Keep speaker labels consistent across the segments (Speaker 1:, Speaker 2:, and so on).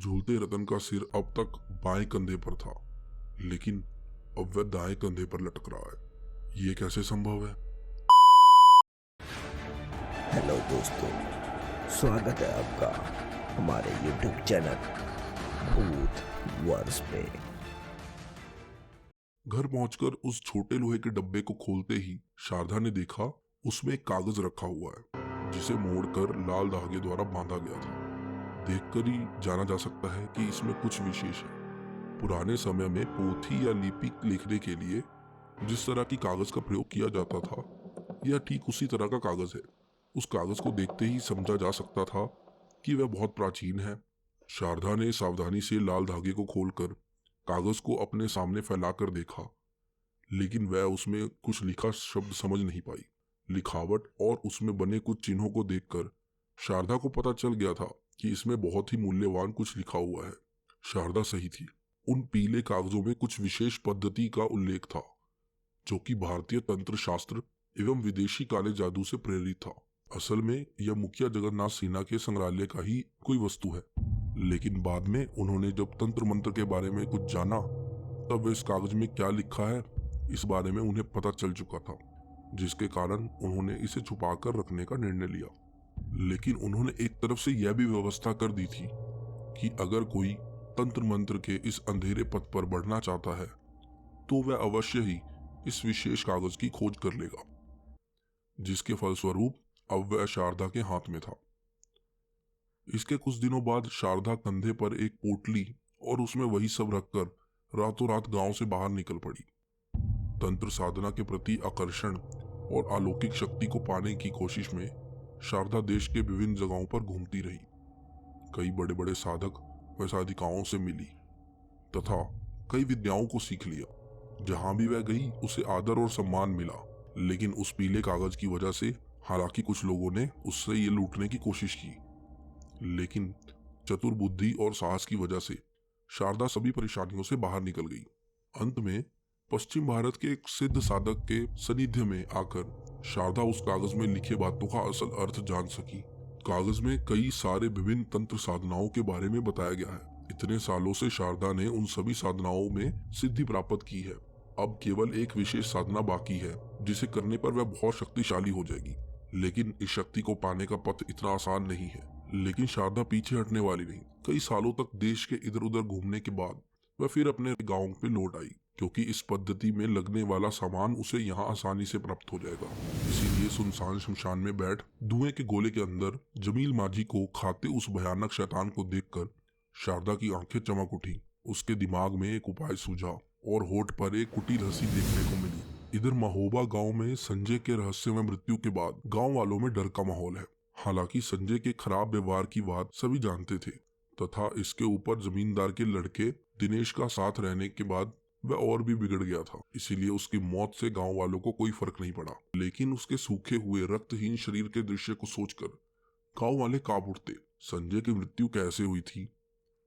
Speaker 1: झूलते रतन का सिर अब तक बाएं कंधे पर था, लेकिन अब वह दाएं कंधे पर लटक रहा है। ये कैसे संभव है?
Speaker 2: हेलो दोस्तों, स्वागत है आपका हमारे YouTube चैनल भूत वर्स पे।
Speaker 1: घर पहुंचकर उस छोटे लोहे के डब्बे को खोलते ही शारदा ने देखा उसमें एक कागज रखा हुआ है जिसे मोड़कर लाल धागे द्वारा बांधा गया था। देखकर ही जाना जा सकता है कि इसमें कुछ विशेष है। पुराने समय में पोथी या लिपि लिखने के लिए जिस तरह की कागज का प्रयोग किया जाता था, यह ठीक उसी तरह का कागज है। उस कागज को देखते ही समझा जा सकता था कि वह बहुत प्राचीन है। शारदा ने सावधानी से लाल धागे को खोलकर कागज को अपने सामने फैलाकर देखा, लेकिन वह उसमें कुछ लिखा शब्द समझ नहीं पाई। लिखावट और उसमें बने कुछ चिन्हों को देखकर शारदा को पता चल गया था कि इसमें बहुत ही मूल्यवान कुछ लिखा हुआ है। शारदा सही थी। उन पीले कागजों में कुछ विशेष पद्धति का उल्लेख था जो कि भारतीय तंत्र शास्त्र एवं विदेशी काले जादू से प्रेरित था। असल में यह मुखिया जगन्नाथ सिन्हा के संग्रहालय का ही कोई वस्तु है, लेकिन बाद में उन्होंने जब तंत्र मंत्र के बारे में कुछ जाना तब इस कागज में क्या लिखा है इस बारे में उन्हें पता चल चुका था, जिसके कारण उन्होंने इसे छुपाकर रखने का निर्णय लिया। लेकिन उन्होंने एक तरफ से यह भी व्यवस्था कर दी थी कि अगर कोई तंत्र मंत्र के इस अंधेरे पथ पर बढ़ना चाहता है तो वह अवश्य ही इस विशेष कागज की खोज कर लेगा, जिसके फलस्वरूप अब वह शारदा के हाथ में था। इसके कुछ दिनों बाद शारदा कंधे पर एक पोटली और उसमें वही सब रखकर रातों रात गांव से बाहर निकल पड़ी। तंत्र साधना के प्रति आकर्षण और अलौकिक शक्ति को पाने की कोशिश में शारदा देश के विभिन्न जगहों पर घूमती रही। कई बड़े बड़े साधक व साधिकाओं से मिली तथा कई विद्याओं को सीख लिया। जहां भी वह गई उसे आदर और सम्मान मिला, लेकिन उस पीले कागज की वजह से हालांकि कुछ लोगों ने उससे ये लूटने की कोशिश की, लेकिन चतुर बुद्धि और साहस की वजह से शारदा सभी परेशानियों से बाहर निकल गई। अंत में पश्चिम भारत के एक सिद्ध साधक के सानिध्य में आकर शारदा उस कागज में लिखे बातों का असल अर्थ जान सकी। कागज में कई सारे विभिन्न तंत्र साधनाओं के बारे में बताया गया है। इतने सालों से शारदा ने उन सभी साधनाओं में सिद्धि प्राप्त की है। अब केवल एक विशेष साधना बाकी है जिसे करने पर वह बहुत शक्तिशाली हो जाएगी, लेकिन इस शक्ति को पाने का पथ इतना आसान नहीं है। लेकिन शारदा पीछे हटने वाली नहीं। कई सालों तक देश के इधर उधर घूमने के बाद वह फिर अपने गांव पे लौट आई, क्योंकि इस पद्धति में लगने वाला सामान उसे यहाँ आसानी से प्राप्त हो जाएगा। इसीलिए सुनसान शमशान में बैठ धुएं के गोले के अंदर जमील माझी को खाते उस भयानक शैतान को देखकर शारदा की आंखें चमक उठी। उसके दिमाग में एक उपाय सूझा और होठ पर एक कुटिल हंसी देखने को मिली। इधर महोबा गांव में संजय के रहस्यमय मृत्यु के बाद गांव वालों में डर का माहौल है। हालांकि संजय के खराब व्यवहार की बात सभी जानते थे तथा इसके ऊपर जमींदार के लड़के दिनेश का साथ रहने के बाद वह और भी बिगड़ गया था। इसीलिए उसकी मौत से गांव वालों को कोई फर्क नहीं पड़ा, लेकिन उसके सूखे हुए रक्तहीन शरीर के दृश्य को सोचकर गांव वाले कांप उठते। संजय की मृत्यु कैसे हुई थी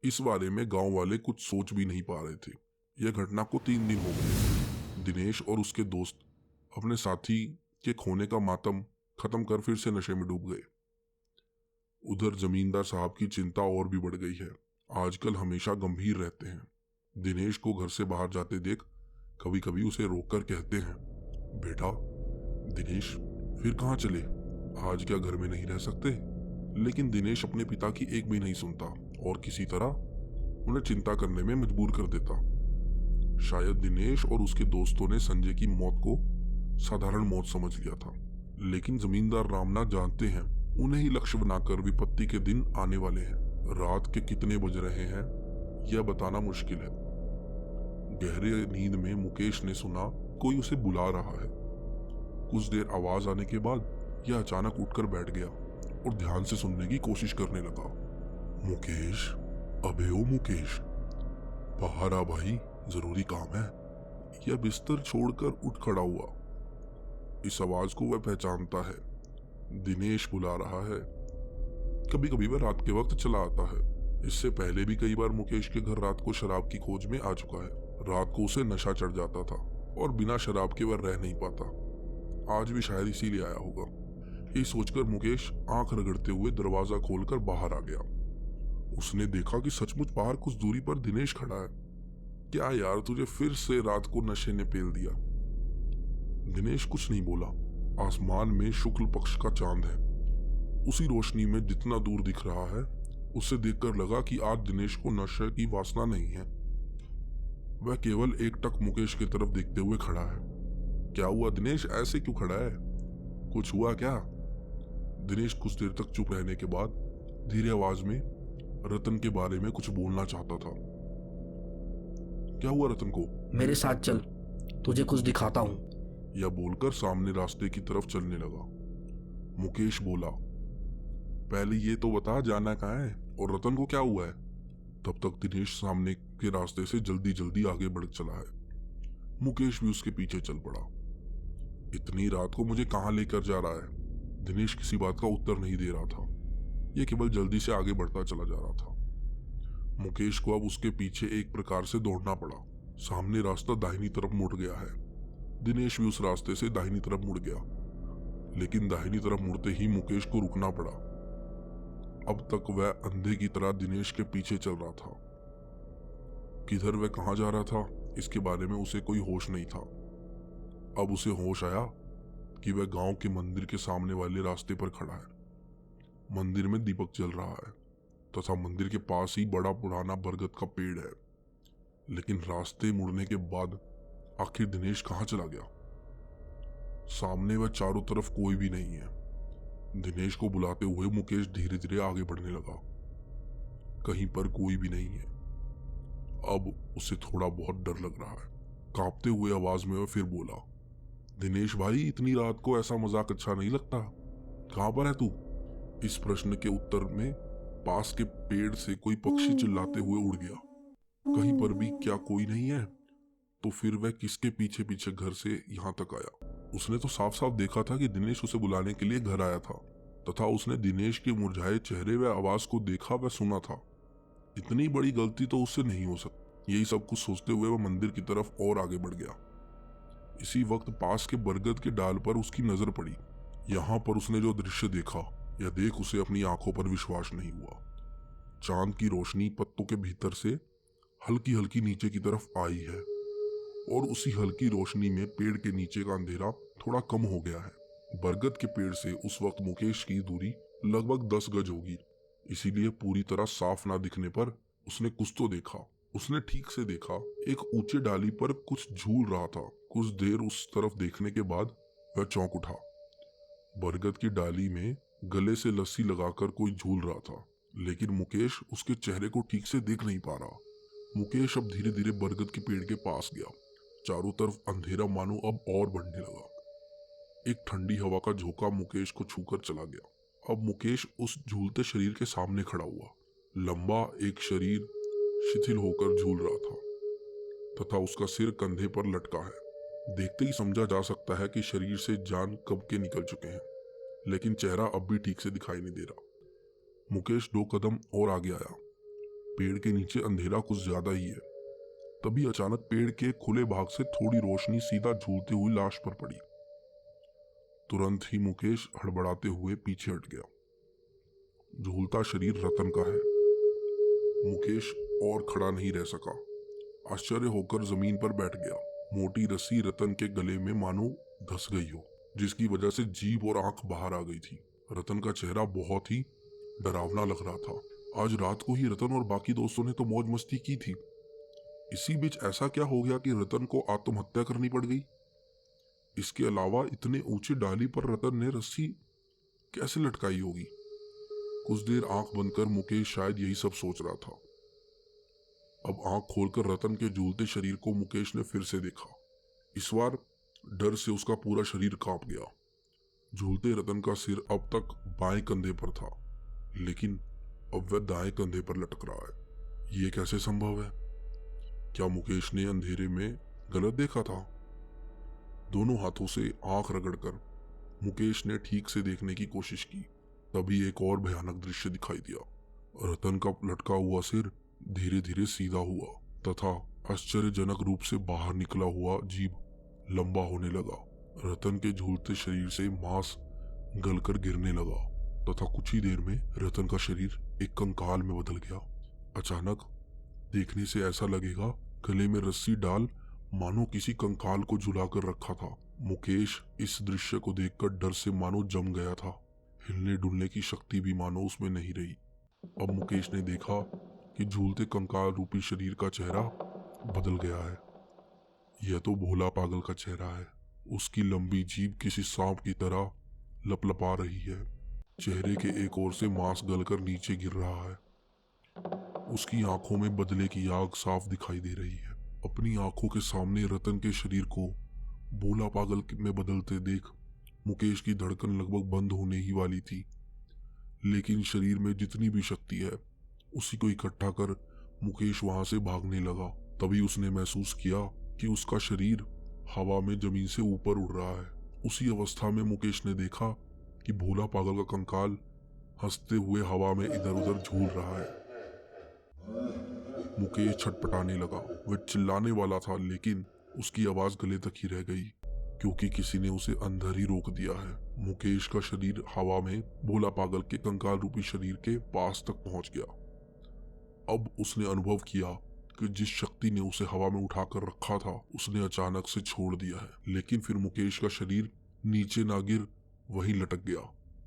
Speaker 1: इस बारे में गांव वाले कुछ सोच भी नहीं पा रहे थे। यह घटना को 3 दिन हो गए। दिनेश और उसके दोस्त अपने साथी के खोने का मातम खत्म कर फिर से नशे में डूब गए। उधर जमींदार साहब की चिंता और भी बढ़ गई है। आजकल हमेशा गंभीर रहते हैं। दिनेश को घर से बाहर जाते देख कभी कभी उसे रोककर कहते हैं, बेटा दिनेश फिर कहाँ चले, आज क्या घर में नहीं रह सकते? लेकिन दिनेश अपने पिता की एक भी नहीं सुनता और किसी तरह उन्हें चिंता करने में मजबूर कर देता। शायद दिनेश और उसके दोस्तों ने संजय की मौत को साधारण मौत समझ लिया था, लेकिन जमींदार रामनाथ जानते हैं उन्हें ही लक्ष्य बनाकर विपत्ति के दिन आने वाले हैं। रात के कितने बज रहे हैं यह बताना मुश्किल है। गहरे नींद में मुकेश ने सुना कोई उसे बुला रहा है। कुछ देर आवाज आने के बाद यह अचानक उठकर बैठ गया और ध्यान से सुनने की कोशिश करने लगा। मुकेश, अबे ओ मुकेश, बाहर आ भाई, जरूरी काम है। यह बिस्तर छोड़कर उठ खड़ा हुआ। इस आवाज को वह पहचानता है। दिनेश बुला रहा है। कभी कभी वह रात के वक्त चला आता है। इससे पहले भी कई बार मुकेश के घर रात को शराब की खोज में आ चुका है। रात को उसे नशा चढ़ जाता था और बिना शराब के वह रह नहीं पाता। आज भी शायद इसीलिए आया होगा। ये सोचकर मुकेश आंख रगड़ते हुए दरवाजा खोलकर बाहर आ गया। उसने देखा कि सचमुच बाहर कुछ दूरी पर दिनेश खड़ा है। क्या यार, तुझे फिर से रात को नशे ने पेल दिया। दिनेश कुछ नहीं बोला। आसमान में शुक्ल पक्ष का चांद है। उसी रोशनी में जितना दूर दिख रहा है, उसे देखकर लगा कि आज दिनेश को नशे की वासना नहीं है। वह केवल एकटक मुकेश की तरफ देखते हुए खड़ा है। क्या हुआ दिनेश, ऐसे क्यों खड़ा है? कुछ हुआ क्या? दिनेश कुछ देर तक चुप रहने के बाद धीरे आवाज में रतन के बारे में कुछ बोलना चाहता था। क्या हुआ रतन को?
Speaker 3: मेरे साथ चल, तुझे कुछ दिखाता हूँ।
Speaker 1: यह बोलकर सामने रास्ते की तरफ चलने लगा। मुकेश बोला, पहले ये तो बता जाना कहाँ है और रतन को क्या हुआ है? तब तक दिनेश सामने के रास्ते से जल्दी जल्दी आगे बढ़ चला है। मुकेश भी उसके पीछे चल पड़ा। इतनी रात को मुझे कहाँ लेकर जा रहा है? दिनेश किसी बात का उत्तर नहीं दे रहा था। यह केवल जल्दी से आगे बढ़ता चला जा रहा था। मुकेश को अब उसके पीछे एक प्रकार से दौड़ना पड़ा। सामने रास्ता दाहिनी तरफ मुड़ गया है। दिनेश भी उस रास्ते से दाहिनी तरफ मुड़ गया, लेकिन दाहिनी तरफ मुड़ते ही मुकेश को रुकना पड़ा। अब तक वह अंधे की तरह दिनेश के पीछे चल रहा था। किधर वह कहाँ जा रहा था, इसके बारे में उसे कोई होश नहीं था। अब उसे होश आया कि वह गांव के मंदिर के सामने वाले रास्ते पर खड़ा है। मंदिर में दीपक जल रहा है तथा मंदिर के पास ही बड़ा पुराना बरगद का पेड़ है। लेकिन रास्ते मुड़ने के बाद आखिर दिनेश कहाँ चला गया? सामने वह चारों तरफ कोई भी नहीं है। दिनेश को बुलाते हुए मुकेश धीरे धीरे आगे बढ़ने लगा। कहीं पर कोई भी नहीं है। अब उसे थोड़ा बहुत डर लग रहा है। कांपते हुए आवाज में वह फिर बोला, दिनेश भाई, इतनी रात को ऐसा मजाक अच्छा नहीं लगता। कहां पर है तू? इस प्रश्न के उत्तर में पास के पेड़ से कोई पक्षी चिल्लाते हुए उड़ गया। कहीं पर भी क्या कोई नहीं है? तो फिर वह किसके पीछे पीछे घर से यहाँ तक आया? उसने तो साफ साफ देखा था कि दिनेश उसे बुलाने के लिए घर आया था तथा उसने दिनेश के मुरझाए चेहरे व आवाज को देखा व सुना था। इतनी बड़ी गलती तो उससे नहीं हो सकती। यही सब कुछ सोचते हुए वह मंदिर की तरफ और आगे बढ़ गया। इसी वक्त पास के बरगद के डाल पर उसकी नजर पड़ी। यहाँ पर उसने जो दृश्य देखा, यह देख उसे अपनी आंखों पर विश्वास नहीं हुआ। चांद की रोशनी पत्तों के भीतर से हल्की हल्की नीचे की तरफ आई है और उसी हल्की रोशनी में पेड़ के नीचे का अंधेरा थोड़ा कम हो गया है। बरगद के पेड़ से उस वक्त मुकेश की दूरी लगभग 10 गज होगी, इसीलिए पूरी तरह साफ ना दिखने पर उसने कुछ तो देखा। उसने ठीक से देखा, एक ऊंचे डाली पर कुछ झूल रहा था। कुछ देर उस तरफ देखने के बाद वह चौंक उठा। बरगद की डाली में गले से लस्सी लगाकर कोई झूल रहा था, लेकिन मुकेश उसके चेहरे को ठीक से देख नहीं पा रहा। मुकेश अब धीरे धीरे बरगद के पेड़ के पास गया। चारों तरफ अंधेरा मानो अब और बढ़ने लगा। एक ठंडी हवा का झोंका मुकेश को छूकर चला गया। अब मुकेश उस झूलते शरीर के सामने खड़ा हुआ। लंबा एक शरीर शिथिल होकर झूल रहा था तथा उसका सिर कंधे पर लटका है। देखते ही समझा जा सकता है कि शरीर से जान कब के निकल चुके हैं, लेकिन चेहरा अब भी ठीक से दिखाई नहीं दे रहा। मुकेश 2 कदम और आगे आया। पेड़ के नीचे अंधेरा कुछ ज्यादा ही है। तभी अचानक पेड़ के खुले भाग से थोड़ी रोशनी सीधा झूलती हुई लाश पर पड़ी। तुरंत ही मुकेश हड़बड़ाते हुए पीछे हट गया। झूलता शरीर रतन का है। मुकेश और खड़ा नहीं रह सका। आश्चर्य होकर जमीन पर बैठ गया। मोटी रस्सी रतन के गले में मानो धंस गई हो, जिसकी वजह से जीभ और आंख बाहर आ गई थी। रतन का चेहरा बहुत ही डरावना लग रहा था। आज रात को ही रतन और बाकी दोस्तों ने तो मौज मस्ती की थी। इसी बीच ऐसा क्या हो गया कि रतन को आत्महत्या करनी पड़ गई? इसके अलावा इतने ऊंचे डाली पर रतन ने रस्सी कैसे लटकाई होगी? कुछ देर आंख बंद कर मुकेश शायद यही सब सोच रहा था। अब आंख खोलकर रतन के झूलते शरीर को मुकेश ने फिर से देखा। इस बार डर से उसका पूरा शरीर कांप गया। झूलते रतन का सिर अब तक बाएं कंधे पर था, लेकिन अब वह दाएं कंधे पर लटक रहा है। ये कैसे संभव है? क्या मुकेश ने अंधेरे में गलत देखा था? दोनों हाथों से आंख रगड़कर मुकेश ने ठीक से देखने की कोशिश की। तभी एक और भयानक दृश्य दिखाई दिया। रतन का लटका हुआ सिर धीरे धीरे सीधा हुआ तथा आश्चर्यजनक रूप से बाहर निकला हुआ जीभ लंबा होने लगा। रतन के झूलते शरीर से मांस गलकर गिरने लगा तथा कुछ ही देर में रतन का शरीर एक कंकाल में बदल गया। अचानक देखने से ऐसा लगेगा गले में रस्सी डाल मानो किसी कंकाल को झुलाकर रखा था। मुकेश इस दृश्य को देखकर डर से मानो जम गया था। हिलने डुलने की शक्ति भी मानो उसमें नहीं रही। अब मुकेश ने देखा कि झूलते कंकाल रूपी शरीर का चेहरा बदल गया है। यह तो भोला पागल का चेहरा है। उसकी लंबी जीभ किसी सांप की तरह लपलपा रही है। चेहरे के एक ओर से मांस गलकर नीचे गिर रहा है। उसकी आंखों में बदले की आग साफ दिखाई दे रही है। अपनी आंखों के सामने रतन के शरीर को भोला पागल में बदलते देख मुकेश की धड़कन लगभग बंद होने ही वाली थी। लेकिन शरीर में जितनी भी शक्ति है उसी को इकट्ठा कर मुकेश वहां से भागने लगा। तभी उसने महसूस किया कि उसका शरीर हवा में जमीन से ऊपर उड़ रहा है। उसी अवस्था में मुकेश ने देखा कि भोला पागल का कंकाल हंसते हुए हवा में इधर उधर झूल रहा है। मुकेश छटपटाने लगा। वह चिल्लाने वाला था लेकिन उसकी आवाज गले तक ही रह गई क्योंकि किसी ने उसे अंदर ही रोक दिया है। मुकेश का शरीर हवा में भोला पागल के कंकाल रूपी शरीर के पास तक पहुंच गया। अब उसने अनुभव किया कि जिस शक्ति ने उसे हवा में उठाकर रखा था उसने अचानक से छोड़ दिया है। लेकिन फिर मुकेश का शरीर नीचे ना गिर वहीं लटक गया।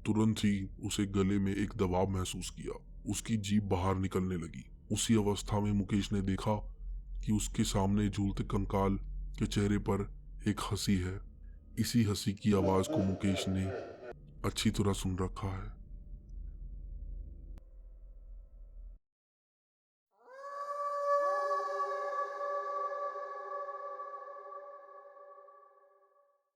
Speaker 1: तुरंत ही उसे गले में एक दबाव महसूस किया। उसकी जीभ बाहर निकलने लगी। उसी अवस्था में मुकेश ने देखा कि उसके सामने झूलते कंकाल के चेहरे पर एक हंसी है। इसी हंसी की आवाज को मुकेश ने अच्छी तरह सुन रखा है।